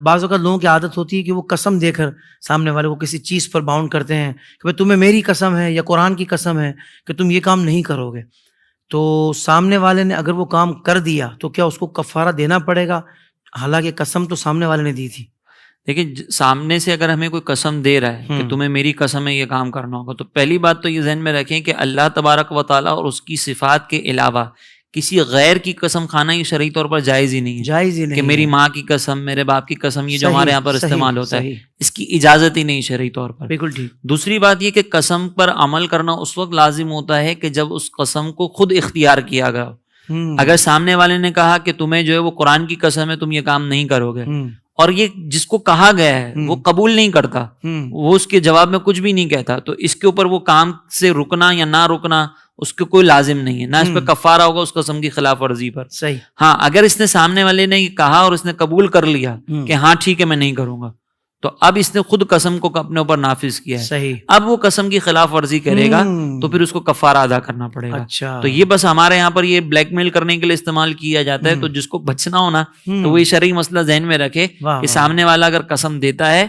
بعض اوقات لوگوں کی عادت ہوتی ہے کہ وہ قسم دے کر سامنے والے کو کسی چیز پر باؤنڈ کرتے ہیں کہ بھائی تمہیں میری قسم ہے یا قرآن کی قسم ہے کہ تم یہ کام نہیں کرو گے. تو سامنے والے نے اگر وہ کام کر دیا تو کیا اس کو کفارہ دینا پڑے گا؟ حالانکہ قسم تو سامنے والے نے دی تھی. دیکھیں سامنے سے اگر ہمیں کوئی قسم دے رہا ہے کہ تمہیں میری قسم ہے یہ کام کرنا ہوگا، تو پہلی بات تو یہ ذہن میں رکھیں کہ اللہ تبارک و تعالیٰ اور اس کی صفات کے علاوہ کسی غیر کی قسم کھانا یہ شرعی طور پر جائز ہی نہیں ہے. جائز ہی نہیں کہ میری ماں کی قسم، میرے باپ کی قسم، یہ جو ہمارے یہاں پر استعمال ہوتا ہے، صحیح. اس کی اجازت ہی نہیں شرعی طور پر. بالکل ٹھیک. دوسری بات یہ کہ قسم پر عمل کرنا اس وقت لازم ہوتا ہے کہ جب اس قسم کو خود اختیار کیا گیا. اگر سامنے والے نے کہا کہ تمہیں جو ہے وہ قرآن کی قسم ہے تم یہ کام نہیں کرو گے، اور یہ جس کو کہا گیا ہے وہ قبول نہیں کرتا، وہ اس کے جواب میں کچھ بھی نہیں کہتا، تو اس کے اوپر وہ کام سے رکنا یا نہ رکنا اس کے کوئی لازم نہیں ہے، نہ اس پہ کفارہ ہوگا اس قسم کی خلاف ورزی پر. صحیح. ہاں اگر اس نے سامنے والے نے یہ کہا اور اس نے قبول کر لیا کہ ہاں ٹھیک ہے میں نہیں کروں گا، تو اب اس نے خود قسم کو اپنے اوپر نافذ کیا ہے. صحیح. اب وہ قسم کی خلاف ورزی کرے گا تو پھر اس کو کفارہ ادا کرنا پڑے گا. اچھا. تو یہ بس ہمارے یہاں پر یہ بلیک میل کرنے کے لیے استعمال کیا جاتا ہے. تو جس کو بچنا ہونا تو وہ یہ شرعی مسئلہ ذہن میں رکھے کہ سامنے والا اگر قسم دیتا ہے،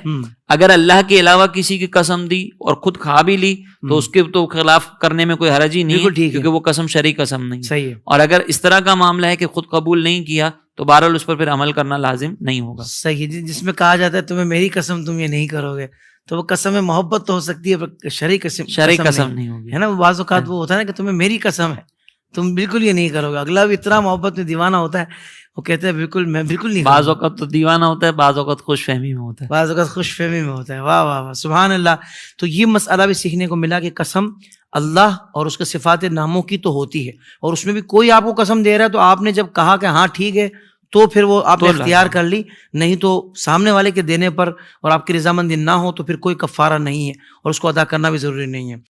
اگر اللہ کے علاوہ کسی کی قسم دی اور خود کھا بھی لی تو اس کے تو خلاف کرنے میں کوئی حرج ہی نہیں ہے، کیونکہ وہ قسم شرعی قسم نہیں. صحیح ہے. اور اگر اس طرح کا معاملہ ہے کہ خود قبول نہیں کیا تو بہرحال اس پر پھر عمل کرنا لازم نہیں ہوگا. صحیح. جس میں کہا جاتا ہے تمہیں میری قسم تم یہ نہیں کرو گے، تو وہ قسم میں محبت تو ہو سکتی ہے پر شرعی قسم نہیں ہوگی، ہے نا. بعض اوقات وہ ہوتا ہے نا کہ تمہیں میری قسم ہے تم بالکل یہ نہیں کرو گے، اگلا بھی اتنا محبت میں دیوانہ ہوتا ہے وہ کہتے ہیں بالکل میں بالکل نہیں. بعض اوقات تو دیوانہ ہوتا ہے، بعض اوقات خوش فہمی میں ہوتا ہے، بعض اوقات خوش فہمی میں ہوتا ہے. واہ واہ واہ سبحان اللہ. تو یہ مسئلہ بھی سیکھنے کو ملا کہ قسم اللہ اور اس کے صفات ناموں کی تو ہوتی ہے، اور اس میں بھی کوئی آپ کو قسم دے رہا ہے تو آپ نے جب کہا کہ ہاں ٹھیک ہے تو پھر وہ آپ نے اختیار کر لی، نہیں تو سامنے والے کے دینے پر اور آپ کی رضامندی نہ ہو تو پھر کوئی کفارہ نہیں ہے اور اس کو ادا کرنا بھی ضروری نہیں ہے.